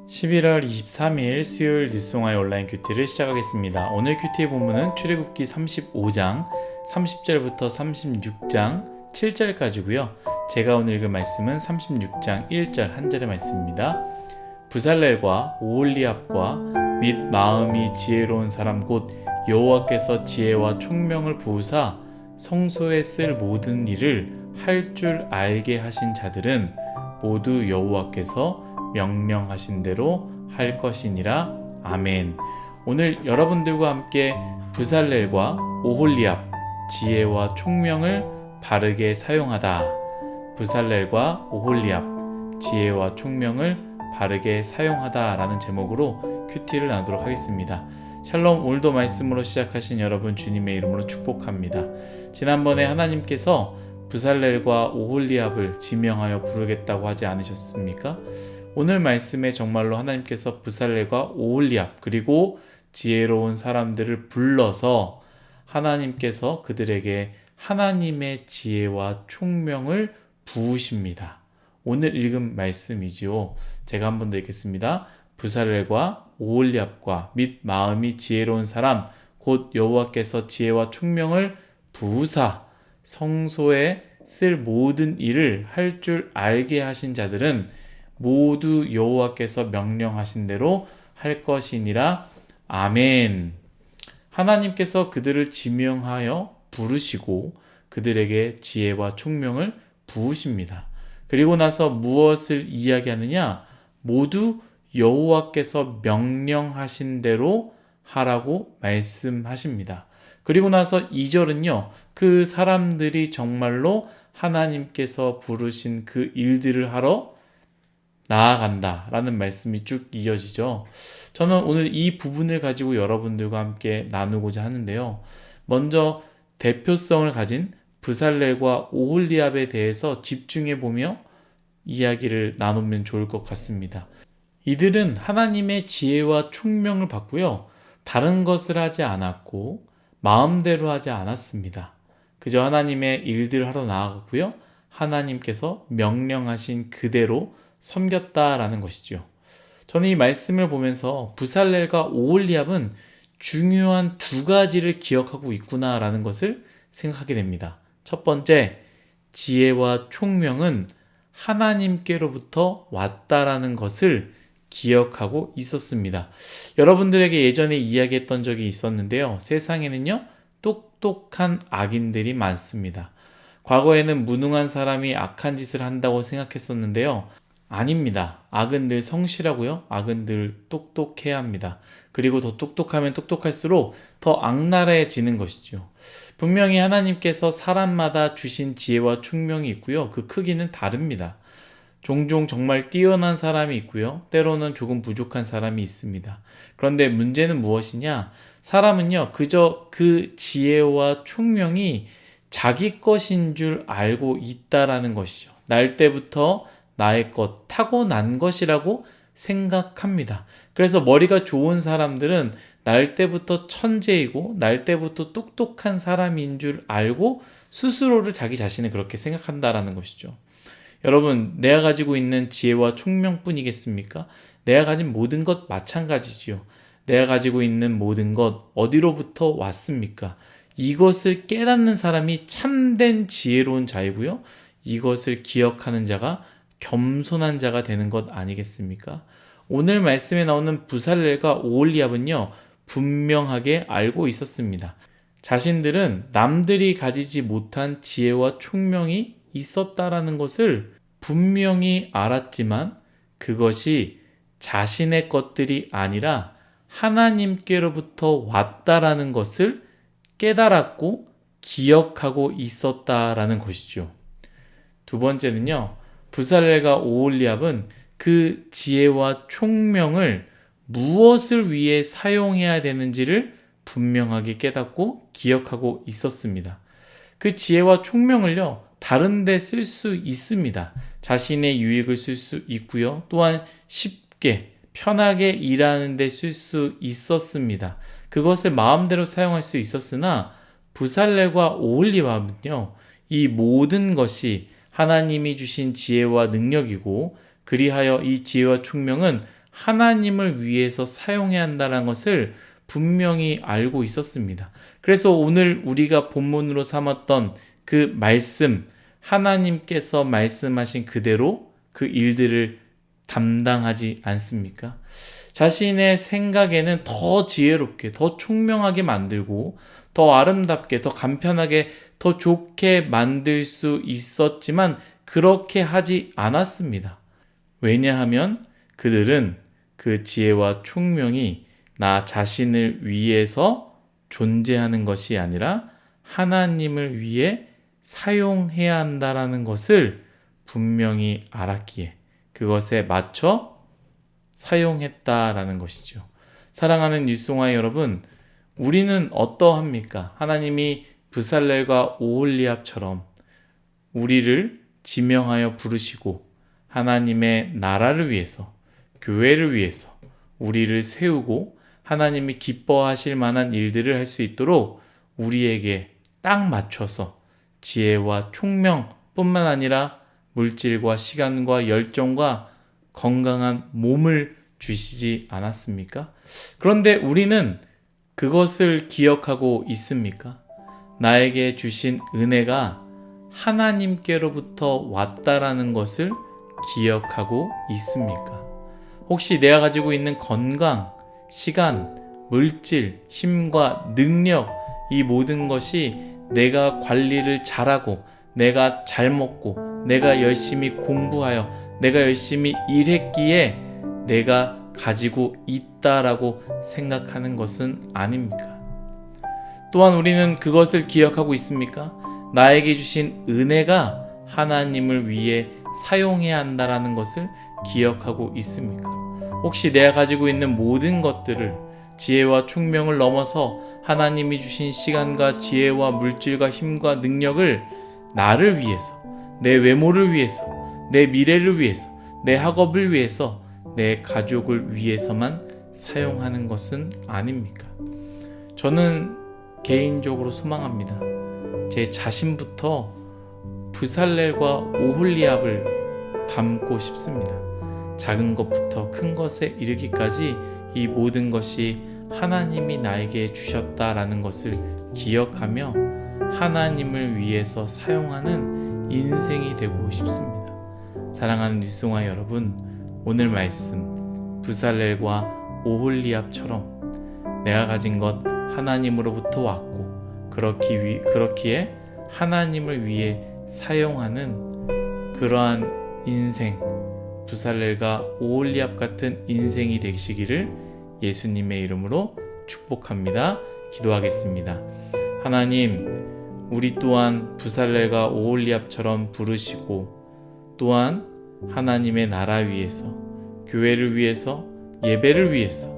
11월 23일 수요일 뉴스송화의 온라인 큐티를 시작하겠습니다. 오늘 큐티의 본문은 출애굽기 35장 30절부터 36장 7절까지고요. 제가 오늘 읽을 말씀은 36장 1절 한 절의 말씀입니다. 부살렐과 오홀리압과 및 마음이 지혜로운 사람 곧 여호와께서 지혜와 총명을 부으사 성소에 쓸 모든 일을 할 줄 알게 하신 자들은 모두 여호와께서 명령하신 대로 할 것이니라. 아멘. 오늘 여러분들과 함께 부살렐과 오홀리압 지혜와 총명을 바르게 사용하다. 부살렐과 오홀리압 지혜와 총명을 바르게 사용하다 라는 제목으로 큐티를 나누도록 하겠습니다. 샬롬. 오늘도 말씀으로 시작하신 여러분 주님의 이름으로 축복합니다. 지난번에 하나님께서 부살렐과 오홀리압을 지명하여 부르겠다고 하지 않으셨습니까? 오늘 말씀에 정말로 하나님께서 부살렐과 오홀리압 그리고 지혜로운 사람들을 불러서 하나님께서 그들에게 하나님의 지혜와 총명을 부으십니다. 오늘 읽은 말씀이지요. 제가 한 번 더 읽겠습니다. 부살렐과 오홀리압과 및 마음이 지혜로운 사람 곧 여호와께서 지혜와 총명을 부으사 성소에 쓸 모든 일을 할 줄 알게 하신 자들은 모두 여호와께서 명령하신 대로 할 것이니라. 아멘. 하나님께서 그들을 지명하여 부르시고 그들에게 지혜와 총명을 부으십니다. 그리고 나서 무엇을 이야기하느냐? 모두 여호와께서 명령하신 대로 하라고 말씀하십니다. 그리고 나서 2절은요. 그 사람들이 정말로 하나님께서 부르신 그 일들을 하러 나아간다 라는 말씀이 쭉 이어지죠. 저는 오늘 이 부분을 가지고 여러분들과 함께 나누고자 하는데요. 먼저 대표성을 가진 부살렐과 오홀리압에 대해서 집중해 보며 이야기를 나누면 좋을 것 같습니다. 이들은 하나님의 지혜와 총명을 받고요. 다른 것을 하지 않았고 마음대로 하지 않았습니다. 그저 하나님의 일들을 하러 나아갔고요. 하나님께서 명령하신 그대로 섬겼다라는 것이죠. 저는 이 말씀을 보면서 부살렐과 오홀리압은 중요한 두 가지를 기억하고 있구나라는 것을 생각하게 됩니다. 첫 번째, 지혜와 총명은 하나님께로부터 왔다라는 것을 기억하고 있었습니다. 여러분들에게 예전에 이야기했던 적이 있었는데요. 세상에는요, 똑똑한 악인들이 많습니다. 과거에는 무능한 사람이 악한 짓을 한다고 생각했었는데요. 아닙니다. 악은 늘 성실하고요. 악은 늘 똑똑해야 합니다. 그리고 더 똑똑하면 똑똑할수록 더 악랄해지는 것이죠. 분명히 하나님께서 사람마다 주신 지혜와 총명이 있고요. 그 크기는 다릅니다. 종종 정말 뛰어난 사람이 있고요. 때로는 조금 부족한 사람이 있습니다. 그런데 문제는 무엇이냐? 사람은요, 그저 그 지혜와 총명이 자기 것인 줄 알고 있다라는 것이죠. 날 때부터 나의 것, 타고난 것이라고 생각합니다. 그래서 머리가 좋은 사람들은 날 때부터 천재이고 날 때부터 똑똑한 사람인 줄 알고 스스로를 자기 자신을 그렇게 생각한다라는 것이죠. 여러분, 내가 가지고 있는 지혜와 총명뿐이겠습니까? 내가 가진 모든 것 마찬가지지요. 내가 가지고 있는 모든 것 어디로부터 왔습니까? 이것을 깨닫는 사람이 참된 지혜로운 자이고요. 이것을 기억하는 자가 겸손한 자가 되는 것 아니겠습니까? 오늘 말씀에 나오는 부살렐과 오홀리압은요, 분명하게 알고 있었습니다. 자신들은 남들이 가지지 못한 지혜와 총명이 있었다라는 것을 분명히 알았지만 그것이 자신의 것들이 아니라 하나님께로부터 왔다라는 것을 깨달았고 기억하고 있었다라는 것이죠. 두 번째는요, 부살렐과 오홀리압은 그 지혜와 총명을 무엇을 위해 사용해야 되는지를 분명하게 깨닫고 기억하고 있었습니다. 그 지혜와 총명을요, 다른 데 쓸 수 있습니다. 자신의 유익을 쓸 수 있고요. 또한 쉽게 편하게 일하는 데 쓸 수 있었습니다. 그것을 마음대로 사용할 수 있었으나 부살렐과 오홀리압은요, 이 모든 것이 하나님이 주신 지혜와 능력이고 그리하여 이 지혜와 총명은 하나님을 위해서 사용해야 한다는 것을 분명히 알고 있었습니다. 그래서 오늘 우리가 본문으로 삼았던 그 말씀, 하나님께서 말씀하신 그대로 그 일들을 담당하지 않습니까? 자신의 생각에는 더 지혜롭게, 더 총명하게 만들고 더 아름답게, 더 간편하게, 더 좋게 만들 수 있었지만 그렇게 하지 않았습니다. 왜냐하면 그들은 그 지혜와 총명이 나 자신을 위해서 존재하는 것이 아니라 하나님을 위해 사용해야 한다라는 것을 분명히 알았기에 그것에 맞춰 사용했다라는 것이죠. 사랑하는 일송아 여러분, 우리는 어떠합니까? 하나님이 브살렐과 오홀리압처럼 우리를 지명하여 부르시고 하나님의 나라를 위해서, 교회를 위해서 우리를 세우고 하나님이 기뻐하실 만한 일들을 할 수 있도록 우리에게 딱 맞춰서 지혜와 총명뿐만 아니라 물질과 시간과 열정과 건강한 몸을 주시지 않았습니까? 그런데 우리는 그것을 기억하고 있습니까? 나에게 주신 은혜가 하나님께로부터 왔다라는 것을 기억하고 있습니까? 혹시 내가 가지고 있는 건강, 시간, 물질, 힘과 능력, 이 모든 것이 내가 관리를 잘하고 내가 잘 먹고 내가 열심히 공부하여 내가 열심히 일했기에 내가 가지고 있다라고 생각하는 것은 아닙니까? 또한 우리는 그것을 기억하고 있습니까? 나에게 주신 은혜가 하나님을 위해 사용해야 한다라는 것을 기억하고 있습니까? 혹시 내가 가지고 있는 모든 것들을 지혜와 총명을 넘어서 하나님이 주신 시간과 지혜와 물질과 힘과 능력을 나를 위해서, 내 외모를 위해서, 내 미래를 위해서, 내 학업을 위해서, 내 가족을 위해서만 사용하는 것은 아닙니까? 저는 개인적으로 소망합니다. 제 자신부터 브살렐과 오홀리압을 닮고 싶습니다. 작은 것부터 큰 것에 이르기까지 이 모든 것이 하나님이 나에게 주셨다라는 것을 기억하며 하나님을 위해서 사용하는 인생이 되고 싶습니다. 사랑하는 일송아 여러분, 오늘 말씀 브살렐과 오홀리압처럼 내가 가진 것 하나님으로부터 왔고 그렇기에 하나님을 위해 사용하는 그러한 인생, 브살렐과 오홀리압 같은 인생이 되시기를 예수님의 이름으로 축복합니다. 기도하겠습니다. 하나님, 우리 또한 브살렐과 오홀리압처럼 부르시고 또한 하나님의 나라 위해서, 교회를 위해서, 예배를 위해서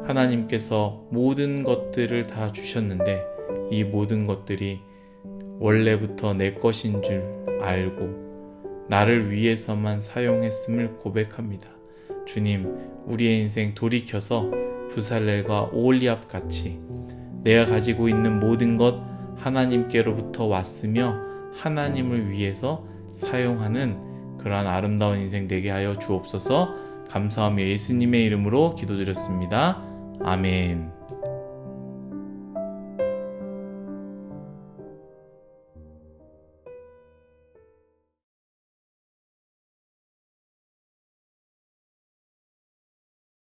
하나님께서 모든 것들을 다 주셨는데 이 모든 것들이 원래부터 내 것인 줄 알고 나를 위해서만 사용했음을 고백합니다. 주님, 우리의 인생 돌이켜서 브살렐과 오홀리압 같이 내가 가지고 있는 모든 것 하나님께로부터 왔으며 하나님을 위해서 사용하는 그러한 아름다운 인생 되게 하여 주옵소서. 감사하며 예수님의 이름으로 기도드렸습니다. 아멘.